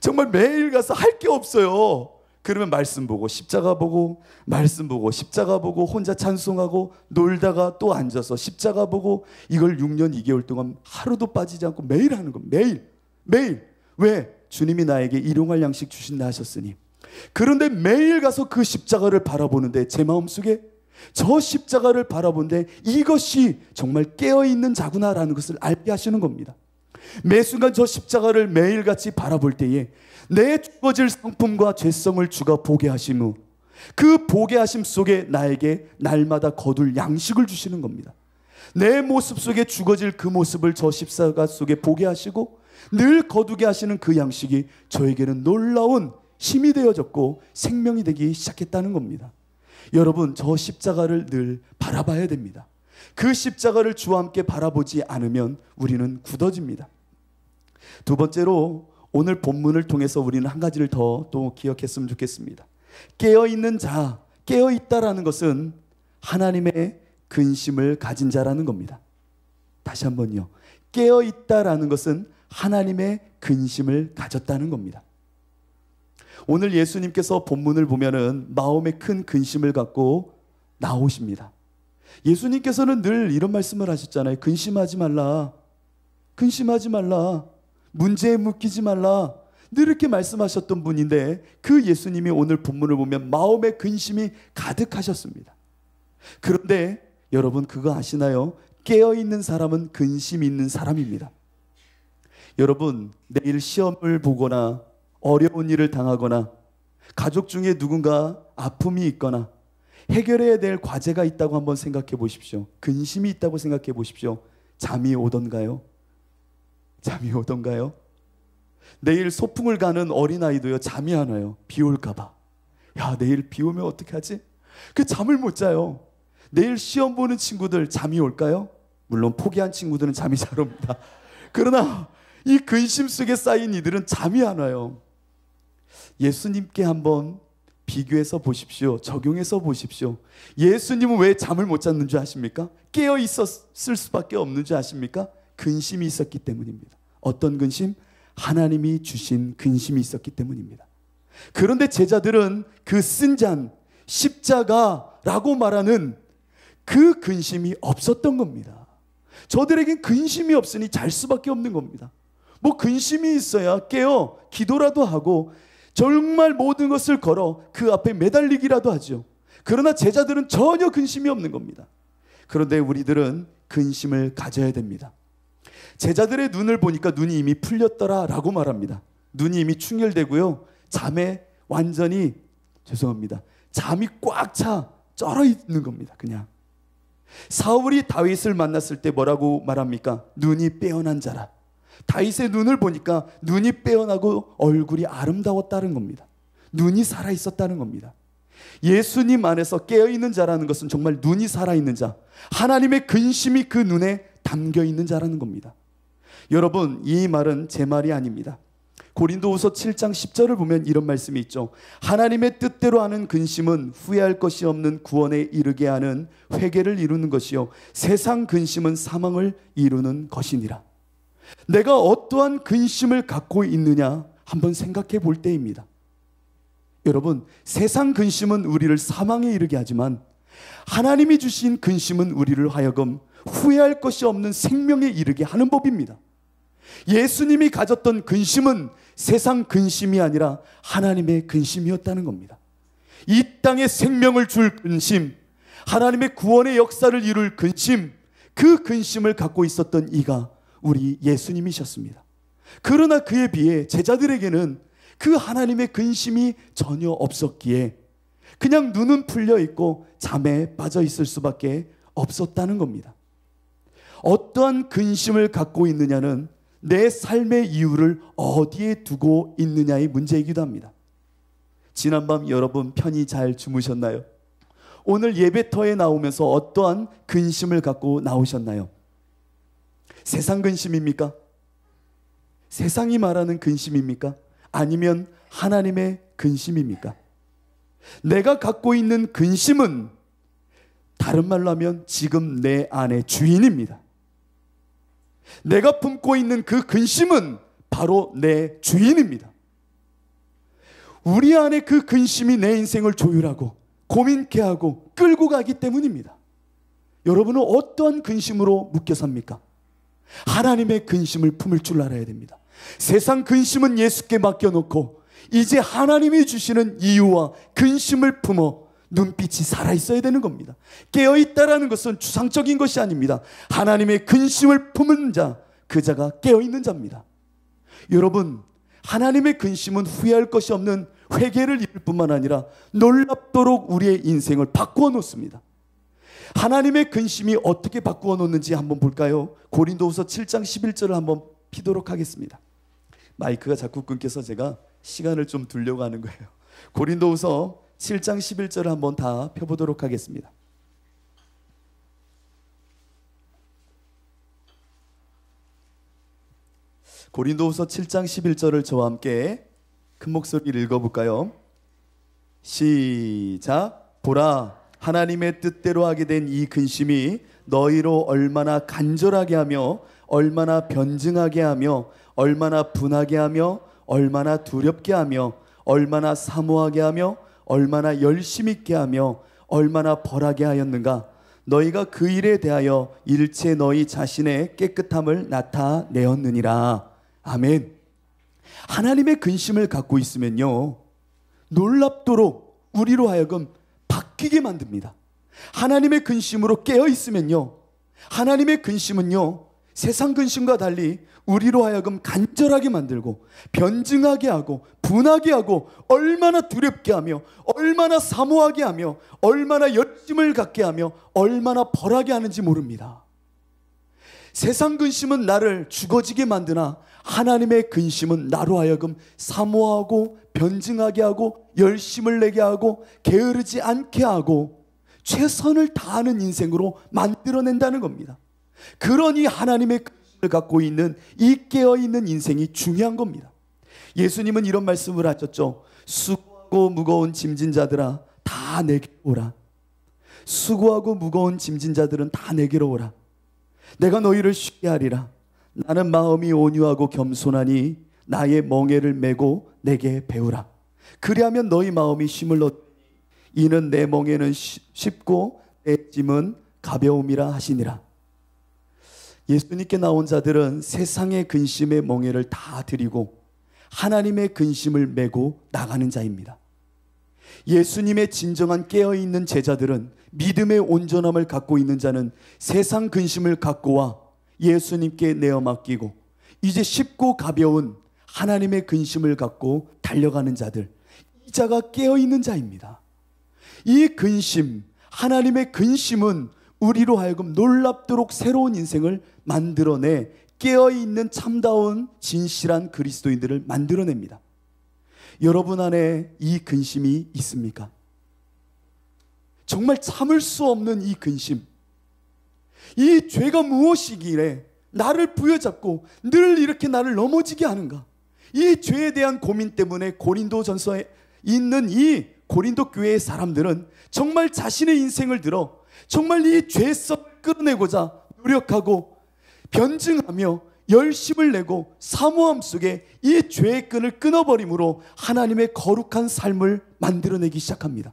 정말 매일 가서 할 게 없어요. 그러면 말씀 보고 십자가 보고 말씀 보고 십자가 보고 혼자 찬송하고 놀다가 또 앉아서 십자가 보고 이걸 6년 2개월 동안 하루도 빠지지 않고 매일 하는 겁니다. 매일. 왜? 주님이 나에게 일용할 양식 주신다 하셨으니. 그런데 매일 가서 그 십자가를 바라보는데 제 마음속에 저 십자가를 바라보는데 이것이 정말 깨어있는 자구나라는 것을 알게 하시는 겁니다. 매 순간 저 십자가를 매일같이 바라볼 때에 내 죽어질 성품과 죄성을 주가 보게 하심 후 그 보게 하심 속에 나에게 날마다 거둘 양식을 주시는 겁니다. 내 모습 속에 죽어질 그 모습을 저 십자가 속에 보게 하시고 늘 거두게 하시는 그 양식이 저에게는 놀라운 힘이 되어졌고 생명이 되기 시작했다는 겁니다. 여러분, 저 십자가를 늘 바라봐야 됩니다. 그 십자가를 주와 함께 바라보지 않으면 우리는 굳어집니다. 두 번째로 오늘 본문을 통해서 우리는 한 가지를 더 또 기억했으면 좋겠습니다. 깨어있는 자, 깨어있다라는 것은 하나님의 근심을 가진 자라는 겁니다. 다시 한번요. 깨어있다라는 것은 하나님의 근심을 가졌다는 겁니다. 오늘 예수님께서 본문을 보면은 마음에 큰 근심을 갖고 나오십니다. 예수님께서는 늘 이런 말씀을 하셨잖아요. 근심하지 말라. 근심하지 말라. 문제에 묶이지 말라. 늘 이렇게 말씀하셨던 분인데 그 예수님이 오늘 본문을 보면 마음에 근심이 가득하셨습니다. 그런데 여러분 그거 아시나요? 깨어있는 사람은 근심 있는 사람입니다. 여러분, 내일 시험을 보거나 어려운 일을 당하거나 가족 중에 누군가 아픔이 있거나 해결해야 될 과제가 있다고 한번 생각해 보십시오. 근심이 있다고 생각해 보십시오. 잠이 오던가요? 잠이 오던가요? 내일 소풍을 가는 어린아이도요, 잠이 안 와요. 비 올까 봐. 야, 내일 비 오면 어떻게 하지? 그 잠을 못 자요. 내일 시험 보는 친구들 잠이 올까요? 물론 포기한 친구들은 잠이 잘 옵니다. 그러나 이 근심 속에 쌓인 이들은 잠이 안 와요. 예수님께 한번 비교해서 보십시오. 적용해서 보십시오. 예수님은 왜 잠을 못 잤는 줄 아십니까? 깨어 있었을 수밖에 없는 줄 아십니까? 근심이 있었기 때문입니다. 어떤 근심? 하나님이 주신 근심이 있었기 때문입니다. 그런데 제자들은 그 쓴 잔, 십자가라고 말하는 그 근심이 없었던 겁니다. 저들에겐 근심이 없으니 잘 수밖에 없는 겁니다. 뭐 근심이 있어야 깨어 기도라도 하고 정말 모든 것을 걸어 그 앞에 매달리기라도 하죠. 그러나 제자들은 전혀 근심이 없는 겁니다. 그런데 우리들은 근심을 가져야 됩니다. 제자들의 눈을 보니까 눈이 이미 풀렸더라 라고 말합니다. 눈이 이미 충혈되고요, 잠에 완전히 잠이 꽉 차 쩔어 있는 겁니다. 그냥 사울이 다윗을 만났을 때 뭐라고 말합니까? 눈이 빼어난 자라. 다윗의 눈을 보니까 눈이 빼어나고 얼굴이 아름다웠다는 겁니다. 눈이 살아있었다는 겁니다. 예수님 안에서 깨어있는 자라는 것은 정말 눈이 살아있는 자, 하나님의 근심이 그 눈에 담겨있는 자라는 겁니다. 여러분, 이 말은 제 말이 아닙니다. 고린도후서 7장 10절을 보면 이런 말씀이 있죠. 하나님의 뜻대로 하는 근심은 후회할 것이 없는 구원에 이르게 하는 회개를 이루는 것이요 세상 근심은 사망을 이루는 것이니라. 내가 어떠한 근심을 갖고 있느냐 한번 생각해 볼 때입니다. 여러분, 세상 근심은 우리를 사망에 이르게 하지만 하나님이 주신 근심은 우리를 하여금 후회할 것이 없는 생명에 이르게 하는 법입니다. 예수님이 가졌던 근심은 세상 근심이 아니라 하나님의 근심이었다는 겁니다. 이 땅에 생명을 줄 근심, 하나님의 구원의 역사를 이룰 근심, 그 근심을 갖고 있었던 이가 우리 예수님이셨습니다. 그러나 그에 비해 제자들에게는 그 하나님의 근심이 전혀 없었기에 그냥 눈은 풀려 있고 잠에 빠져 있을 수밖에 없었다는 겁니다. 어떠한 근심을 갖고 있느냐는 내 삶의 이유를 어디에 두고 있느냐의 문제이기도 합니다. 지난밤 여러분 편히 잘 주무셨나요? 오늘 예배터에 나오면서 어떠한 근심을 갖고 나오셨나요? 세상 근심입니까? 세상이 말하는 근심입니까? 아니면 하나님의 근심입니까? 내가 갖고 있는 근심은 다른 말로 하면 지금 내 안의 주인입니다. 내가 품고 있는 그 근심은 바로 내 주인입니다. 우리 안에 그 근심이 내 인생을 조율하고 고민케 하고 끌고 가기 때문입니다. 여러분은 어떠한 근심으로 묶여 삽니까? 하나님의 근심을 품을 줄 알아야 됩니다. 세상 근심은 예수께 맡겨놓고 이제 하나님이 주시는 이유와 근심을 품어 눈빛이 살아있어야 되는 겁니다. 깨어있다라는 것은 추상적인 것이 아닙니다. 하나님의 근심을 품은 자, 그 자가 깨어있는 자입니다. 여러분, 하나님의 근심은 후회할 것이 없는 회개를 이룰 뿐만 아니라 놀랍도록 우리의 인생을 바꾸어 놓습니다. 하나님의 근심이 어떻게 바꾸어 놓는지 한번 볼까요? 고린도후서 7장 11절을 한번 피도록 하겠습니다. 마이크가 자꾸 끊겨서 제가 시간을 좀 두려고 하는 거예요. 고린도후서 7장 11절을 한번 다 펴보도록 하겠습니다. 고린도후서 7장 11절을 저와 함께 큰 목소리를 읽어볼까요? 시작. 보라, 하나님의 뜻대로 하게 된 이 근심이 너희로 얼마나 간절하게 하며 얼마나 변증하게 하며 얼마나 분하게 하며 얼마나 두렵게 하며 얼마나 사모하게 하며 얼마나 열심 있게 하며 얼마나 벌하게 하였는가. 너희가 그 일에 대하여 일체 너희 자신의 깨끗함을 나타내었느니라. 아멘. 하나님의 근심을 갖고 있으면요, 놀랍도록 우리로 하여금 바뀌게 만듭니다. 하나님의 근심으로 깨어 있으면요, 하나님의 근심은요, 세상 근심과 달리 우리로 하여금 간절하게 만들고 변증하게 하고 분하게 하고 얼마나 두렵게 하며 얼마나 사모하게 하며 얼마나 열심을 갖게 하며 얼마나 벌하게 하는지 모릅니다. 세상 근심은 나를 죽어지게 만드나 하나님의 근심은 나로 하여금 사모하고 변증하게 하고 열심을 내게 하고 게으르지 않게 하고 최선을 다하는 인생으로 만들어낸다는 겁니다. 그러니 하나님의 근심을 갖고 있는 이 깨어있는 인생이 중요한 겁니다. 예수님은 이런 말씀을 하셨죠. 수고하고 무거운 짐진 자들아 다 내게로 오라. 수고하고 무거운 짐진 자들은 다 내게로 오라. 내가 너희를 쉽게 하리라. 나는 마음이 온유하고 겸손하니 나의 멍에를 메고 내게 배우라. 그리하면 너희 마음이 쉼을 얻으니 이는 내 멍에는 쉽고 내 짐은 가벼움이라 하시니라. 예수님께 나온 자들은 세상의 근심의 멍에를 다 드리고 하나님의 근심을 메고 나가는 자입니다. 예수님의 진정한 깨어있는 제자들은 믿음의 온전함을 갖고 있는 자는 세상 근심을 갖고 와 예수님께 내어 맡기고 이제 쉽고 가벼운 하나님의 근심을 갖고 달려가는 자들, 이 자가 깨어있는 자입니다. 이 근심, 하나님의 근심은 우리로 하여금 놀랍도록 새로운 인생을 만들어내 깨어있는 참다운 진실한 그리스도인들을 만들어냅니다. 여러분 안에 이 근심이 있습니까? 정말 참을 수 없는 이 근심, 이 죄가 무엇이기에 나를 부여잡고 늘 이렇게 나를 넘어지게 하는가? 이 죄에 대한 고민 때문에 고린도전서에 있는 이 고린도 교회의 사람들은 정말 자신의 인생을 들어 정말 이 죄성을 끌어내고자 노력하고 변증하며 열심을 내고 사모함 속에 이 죄의 끈을 끊어버림으로 하나님의 거룩한 삶을 만들어내기 시작합니다.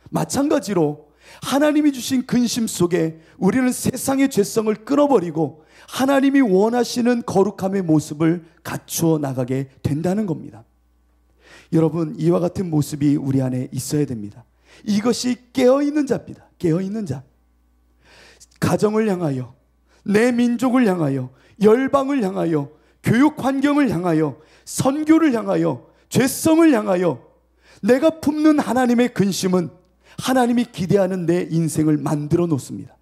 마찬가지로 하나님이 주신 근심 속에 우리는 세상의 죄성을 끊어버리고 하나님이 원하시는 거룩함의 모습을 갖추어 나가게 된다는 겁니다. 여러분, 이와 같은 모습이 우리 안에 있어야 됩니다. 이것이 깨어있는 자입니다. 깨어있는 자. 가정을 향하여, 내 민족을 향하여, 열방을 향하여, 교육 환경을 향하여, 선교를 향하여, 죄성을 향하여 내가 품는 하나님의 근심은 하나님이 기대하는 내 인생을 만들어 놓습니다.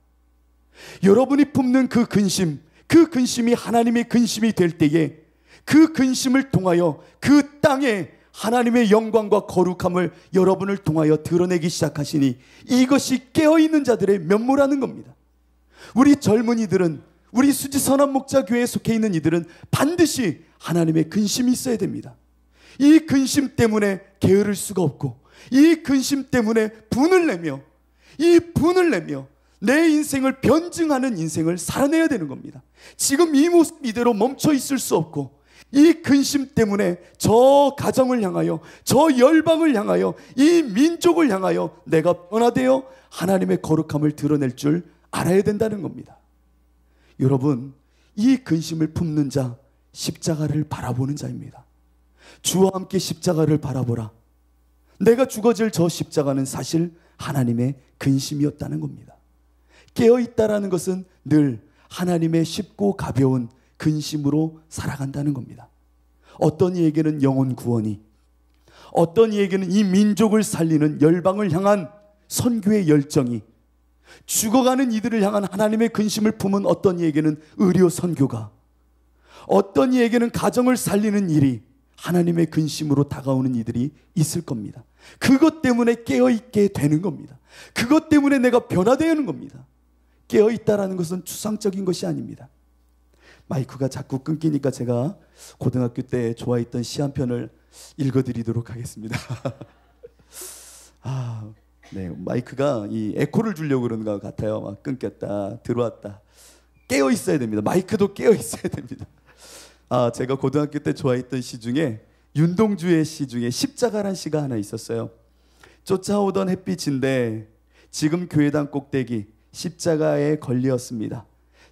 여러분이 품는 그 근심이 하나님의 근심이 될 때에 그 근심을 통하여 그 땅에 하나님의 영광과 거룩함을 여러분을 통하여 드러내기 시작하시니 이것이 깨어있는 자들의 면모라는 겁니다. 우리 젊은이들은, 우리 수지 선한 목자 교회에 속해 있는 이들은 반드시 하나님의 근심이 있어야 됩니다. 이 근심 때문에 게으를 수가 없고, 이 근심 때문에 분을 내며, 이 분을 내며 내 인생을 변증하는 인생을 살아내야 되는 겁니다. 지금 이 모습 이대로 멈춰 있을 수 없고, 이 근심 때문에 저 가정을 향하여, 저 열방을 향하여, 이 민족을 향하여 내가 변화되어 하나님의 거룩함을 드러낼 줄 알아야 된다는 겁니다. 여러분, 이 근심을 품는 자, 십자가를 바라보는 자입니다. 주와 함께 십자가를 바라보라. 내가 죽어질 저 십자가는 사실 하나님의 근심이었다는 겁니다. 깨어있다라는 것은 늘 하나님의 쉽고 가벼운 근심으로 살아간다는 겁니다. 어떤 이에게는 영혼 구원이, 어떤 이에게는 이 민족을 살리는 열방을 향한 선교의 열정이, 죽어가는 이들을 향한 하나님의 근심을 품은 어떤 이에게는 의료 선교가, 어떤 이에게는 가정을 살리는 일이 하나님의 근심으로 다가오는 이들이 있을 겁니다. 그것 때문에 깨어있게 되는 겁니다. 그것 때문에 내가 변화되는 겁니다. 깨어있다라는 것은 추상적인 것이 아닙니다. 마이크가 자꾸 끊기니까 제가 고등학교 때 좋아했던 시 한 편을 읽어드리도록 하겠습니다. 네, 마이크가 이 에코를 주려고 그러는 것 같아요. 막 끊겼다, 들어왔다. 깨어 있어야 됩니다. 마이크도 깨어 있어야 됩니다. 제가 고등학교 때 좋아했던 시 중에 윤동주의 시 중에 십자가란 시가 하나 있었어요. 쫓아오던 햇빛인데 지금 교회당 꼭대기 십자가에 걸렸습니다.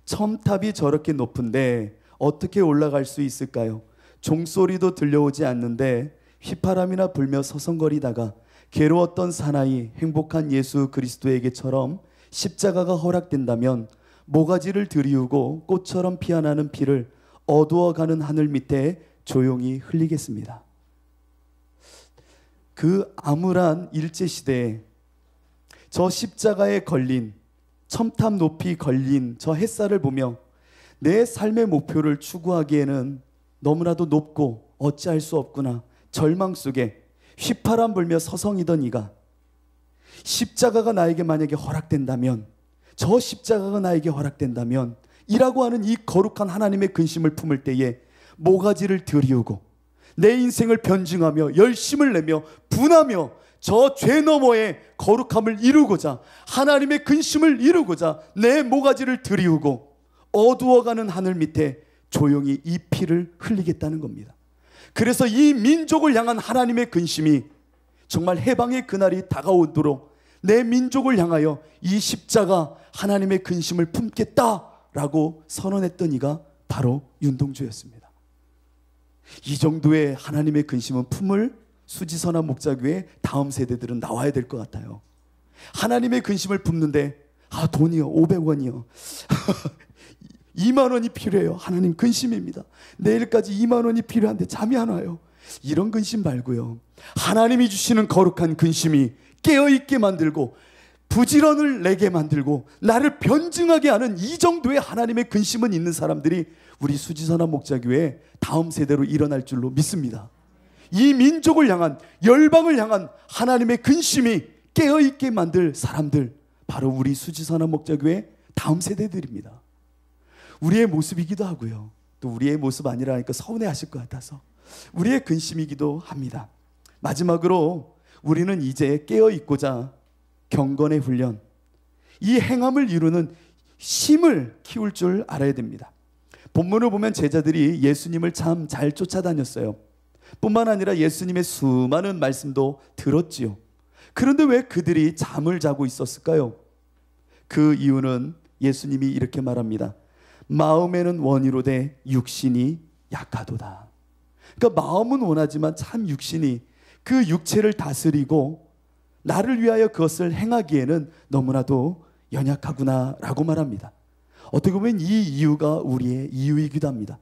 첨탑이 저렇게 높은데 어떻게 올라갈 수 있을까요? 종소리도 들려오지 않는데 휘파람이나 불며 서성거리다가 괴로웠던 사나이 행복한 예수 그리스도에게처럼 십자가가 허락된다면 모가지를 들이우고 꽃처럼 피어나는 피를 어두워가는 하늘 밑에 조용히 흘리겠습니다. 그 암울한 일제시대에 저 십자가에 걸린, 첨탑 높이 걸린 저 햇살을 보며 내 삶의 목표를 추구하기에는 너무나도 높고 어찌할 수 없구나, 절망 속에 휘파람 불며 서성이던 이가 십자가가 나에게 만약에 허락된다면, 저 십자가가 나에게 허락된다면 이라고 하는 이 거룩한 하나님의 근심을 품을 때에 모가지를 들이우고 내 인생을 변증하며 열심을 내며 분하며 저 죄 너머의 거룩함을 이루고자, 하나님의 근심을 이루고자 내 모가지를 들이우고 어두워가는 하늘 밑에 조용히 이 피를 흘리겠다는 겁니다. 그래서 이 민족을 향한 하나님의 근심이 정말 해방의 그날이 다가오도록 내 민족을 향하여 이 십자가 하나님의 근심을 품겠다라고 선언했던 이가 바로 윤동주였습니다. 이 정도의 하나님의 근심은 품을 수지선한 목자교회 다음 세대들은 나와야 될 것 같아요. 하나님의 근심을 품는데 돈이요, 500원이요 2만 원이 필요해요. 하나님 근심입니다. 내일까지 2만 원이 필요한데 잠이 안 와요. 이런 근심 말고요, 하나님이 주시는 거룩한 근심이 깨어있게 만들고 부지런을 내게 만들고 나를 변증하게 하는 이 정도의 하나님의 근심은 있는 사람들이 우리 수지선한 목자교회 다음 세대로 일어날 줄로 믿습니다. 이 민족을 향한, 열방을 향한 하나님의 근심이 깨어있게 만들 사람들, 바로 우리 수지선한 목자교회 다음 세대들입니다. 우리의 모습이기도 하고요, 또 우리의 모습 아니라니까 서운해하실 것 같아서 우리의 근심이기도 합니다. 마지막으로 우리는 이제 깨어있고자 경건의 훈련, 이 행함을 이루는 힘을 키울 줄 알아야 됩니다. 본문을 보면 제자들이 예수님을 참 잘 쫓아다녔어요. 뿐만 아니라 예수님의 수많은 말씀도 들었지요. 그런데 왜 그들이 잠을 자고 있었을까요? 그 이유는 예수님이 이렇게 말합니다. 마음에는 원이로되 육신이 약하도다. 그러니까 마음은 원하지만 참 육신이, 그 육체를 다스리고 나를 위하여 그것을 행하기에는 너무나도 연약하구나라고 말합니다. 어떻게 보면 이 이유가 우리의 이유이기도 합니다.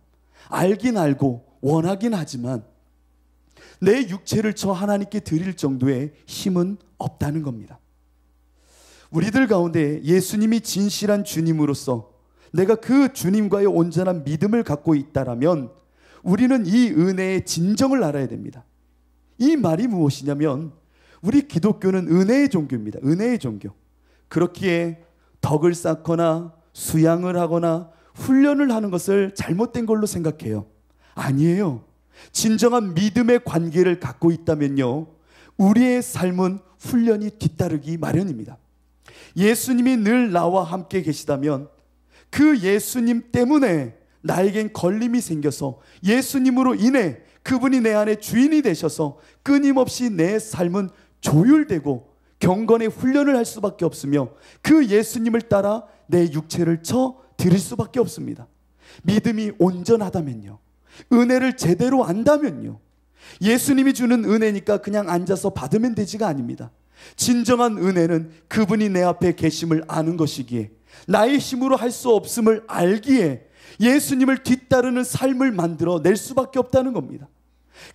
알긴 알고 원하긴 하지만 내 육체를 저 하나님께 드릴 정도의 힘은 없다는 겁니다. 우리들 가운데 예수님이 진실한 주님으로서 내가 그 주님과의 온전한 믿음을 갖고 있다라면 우리는 이 은혜의 진정을 알아야 됩니다. 이 말이 무엇이냐면 우리 기독교는 은혜의 종교입니다. 은혜의 종교. 그렇기에 덕을 쌓거나 수양을 하거나 훈련을 하는 것을 잘못된 걸로 생각해요. 아니에요. 진정한 믿음의 관계를 갖고 있다면요, 우리의 삶은 훈련이 뒤따르기 마련입니다. 예수님이 늘 나와 함께 계시다면 그 예수님 때문에 나에겐 걸림이 생겨서 예수님으로 인해 그분이 내 안에 주인이 되셔서 끊임없이 내 삶은 조율되고 경건의 훈련을 할 수밖에 없으며 그 예수님을 따라 내 육체를 쳐 드릴 수밖에 없습니다. 믿음이 온전하다면요, 은혜를 제대로 안다면요, 예수님이 주는 은혜니까 그냥 앉아서 받으면 되지가 아닙니다. 진정한 은혜는 그분이 내 앞에 계심을 아는 것이기에, 나의 힘으로 할 수 없음을 알기에 예수님을 뒤따르는 삶을 만들어 낼 수밖에 없다는 겁니다.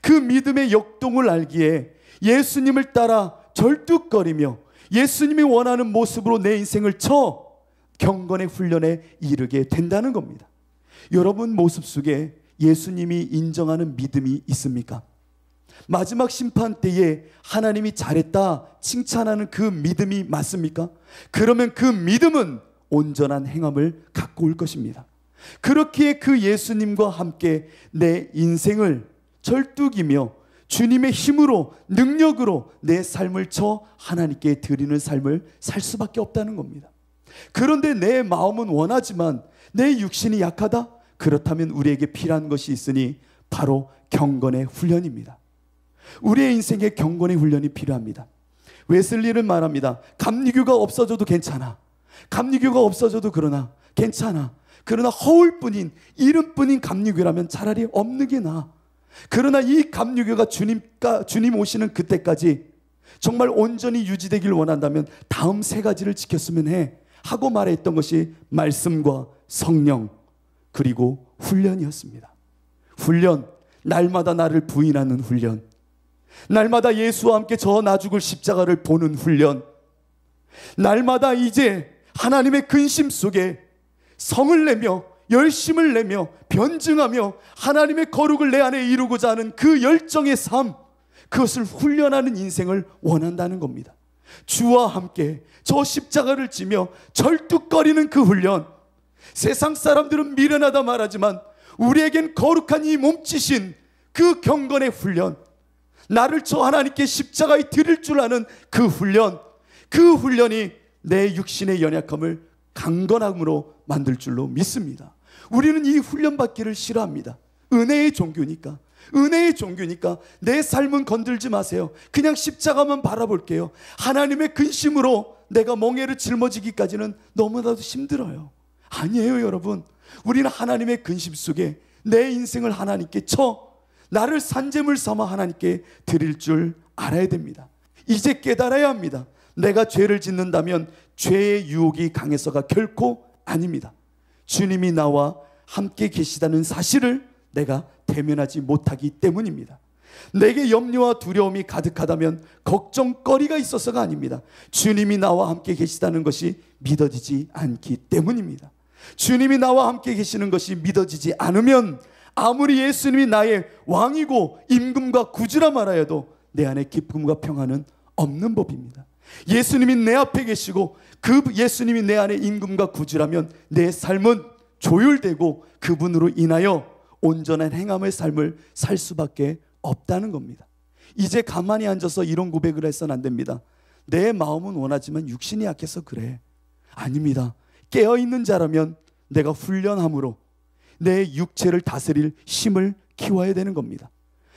그 믿음의 역동을 알기에 예수님을 따라 절뚝거리며 예수님이 원하는 모습으로 내 인생을 처 경건의 훈련에 이르게 된다는 겁니다. 여러분 모습 속에 예수님이 인정하는 믿음이 있습니까? 마지막 심판 때에 하나님이 잘했다 칭찬하는 그 믿음이 맞습니까? 그러면 그 믿음은 온전한 행함을 갖고 올 것입니다. 그렇기에 그 예수님과 함께 내 인생을 절뚝이며 주님의 힘으로 능력으로 내 삶을 쳐 하나님께 드리는 삶을 살 수밖에 없다는 겁니다. 그런데 내 마음은 원하지만 내 육신이 약하다? 그렇다면 우리에게 필요한 것이 있으니 바로 경건의 훈련입니다. 우리의 인생에 경건의 훈련이 필요합니다. 웨슬리는 말합니다. 감리교가 없어져도 괜찮아. 감리교가 없어져도 그러나 괜찮아. 그러나 허울뿐인 이름뿐인 감리교라면 차라리 없는 게 나아. 그러나 이 감리교가 주님 오시는 그때까지 정말 온전히 유지되길 원한다면 다음 세 가지를 지켰으면 해 하고 말했던 것이 말씀과 성령 그리고 훈련이었습니다. 훈련, 날마다 나를 부인하는 훈련, 날마다 예수와 함께 저 나 죽을 십자가를 보는 훈련, 날마다 이제 하나님의 근심 속에 성을 내며 열심을 내며 변증하며 하나님의 거룩을 내 안에 이루고자 하는 그 열정의 삶, 그것을 훈련하는 인생을 원한다는 겁니다. 주와 함께 저 십자가를 지며 절뚝거리는 그 훈련, 세상 사람들은 미련하다 말하지만 우리에겐 거룩한 이 몸짓인 그 경건의 훈련, 나를 저 하나님께 십자가에 드릴 줄 아는 그 훈련, 그 훈련이 내 육신의 연약함을 강건함으로 만들 줄로 믿습니다. 우리는 이 훈련 받기를 싫어합니다. 은혜의 종교니까, 은혜의 종교니까 내 삶은 건들지 마세요. 그냥 십자가만 바라볼게요. 하나님의 근심으로 내가 멍에를 짊어지기까지는 너무나도 힘들어요. 아니에요, 여러분. 우리는 하나님의 근심 속에 내 인생을 하나님께 쳐 나를 산재물 삼아 하나님께 드릴 줄 알아야 됩니다. 이제 깨달아야 합니다. 내가 죄를 짓는다면 죄의 유혹이 강해서가 결코 아닙니다. 주님이 나와 함께 계시다는 사실을 내가 대면하지 못하기 때문입니다. 내게 염려와 두려움이 가득하다면 걱정거리가 있어서가 아닙니다. 주님이 나와 함께 계시다는 것이 믿어지지 않기 때문입니다. 주님이 나와 함께 계시는 것이 믿어지지 않으면 아무리 예수님이 나의 왕이고 임금과 구주라 말하여도 내 안에 기쁨과 평안은 없는 법입니다. 예수님이 내 앞에 계시고 그 예수님이 내 안에 임금과 구주라면 내 삶은 조율되고 그분으로 인하여 온전한 행함의 삶을 살 수밖에 없다는 겁니다. 이제 가만히 앉아서 이런 고백을 해서는 안 됩니다. 내 마음은 원하지만 육신이 약해서 그래. 아닙니다. 깨어있는 자라면 내가 훈련함으로 내 육체를 다스릴 힘을 키워야 되는 겁니다.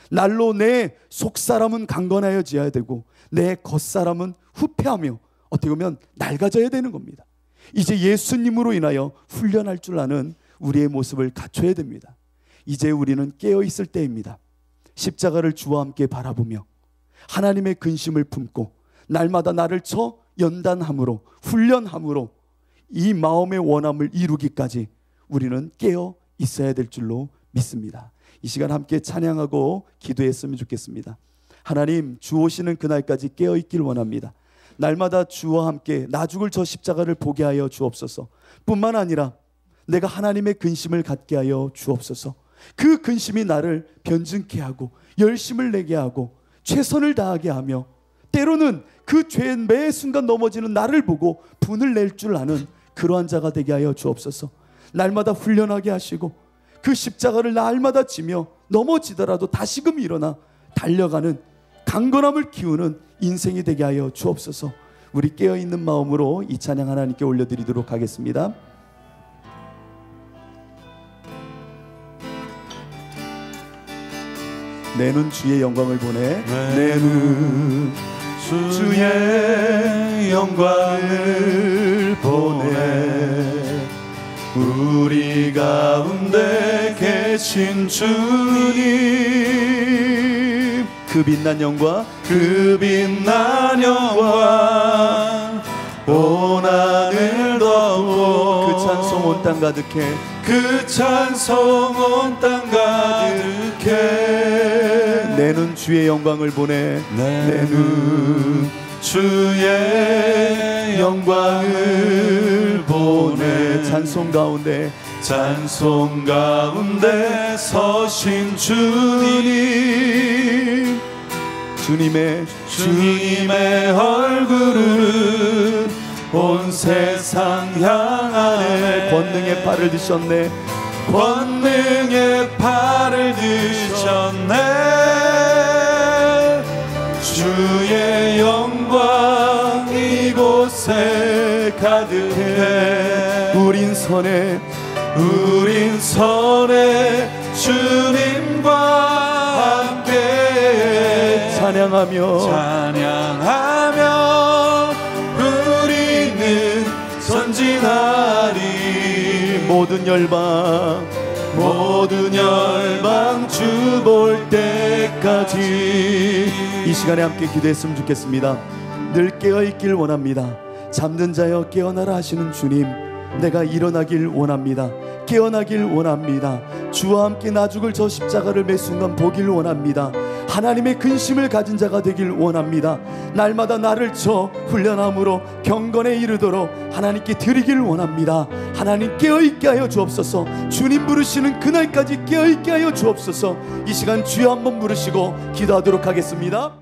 날로 내 속사람은 강건하여져야 되고 내 겉사람은 후패하며 어떻게 보면 낡아져야 되는 겁니다. 이제 예수님으로 인하여 훈련할 줄 아는 우리의 모습을 갖춰야 됩니다. 이제 우리는 깨어있을 때입니다. 십자가를 주와 함께 바라보며 하나님의 근심을 품고 날마다 나를 쳐 연단함으로 훈련함으로 이 마음의 원함을 이루기까지 우리는 깨어 있어야 될 줄로 믿습니다. 이 시간 함께 찬양하고 기도했으면 좋겠습니다. 하나님, 주 오시는 그날까지 깨어 있길 원합니다. 날마다 주와 함께 나 죽을 저 십자가를 보게 하여 주옵소서. 뿐만 아니라 내가 하나님의 근심을 갖게 하여 주옵소서. 그 근심이 나를 변증케 하고 열심을 내게 하고 최선을 다하게 하며 때로는 그 죄의 매 순간 넘어지는 나를 보고 분을 낼 줄 아는 그러한 자가 되게 하여 주옵소서. 날마다 훈련하게 하시고 그 십자가를 날마다 지며 넘어지더라도 다시금 일어나 달려가는 강건함을 키우는 인생이 되게 하여 주옵소서. 우리 깨어있는 마음으로 이 찬양 하나님께 올려드리도록 하겠습니다. 내 눈 주의 영광을 보내. 내 눈 주의 영광을 보내. 우리 가운데 계신 주님, 그 빛난 영광, 그 빛난 영광 온 하늘 덮고 그 찬송 온 땅 가득해. 그 찬송 온 땅 가득해. 내 눈 주의 영광을 보네. 내 눈 주의 영광을 보네. 찬송 가운데 찬송 가운데 서신 주님, 주님의 얼굴은 온 세상 향하네. 권능의 팔을 드셨네. 권능의 팔을 드셨네. 주의 영광 이곳에 가득해. 우린 선에 주님과 함께 찬양하며 우리는 전진하리. 모든 열방 주 볼 때까지. 이 시간에 함께 기도했으면 좋겠습니다. 늘 깨어있길 원합니다. 잠든 자여 깨어나라 하시는 주님, 내가 일어나길 원합니다. 깨어나길 원합니다. 주와 함께 나 죽을 저 십자가를 매 순간 보길 원합니다. 하나님의 근심을 가진 자가 되길 원합니다. 날마다 나를 쳐 훈련함으로 경건에 이르도록 하나님께 드리길 원합니다. 하나님 깨어있게 하여 주옵소서. 주님 부르시는 그날까지 깨어있게 하여 주옵소서. 이 시간 주여 한번 부르시고 기도하도록 하겠습니다.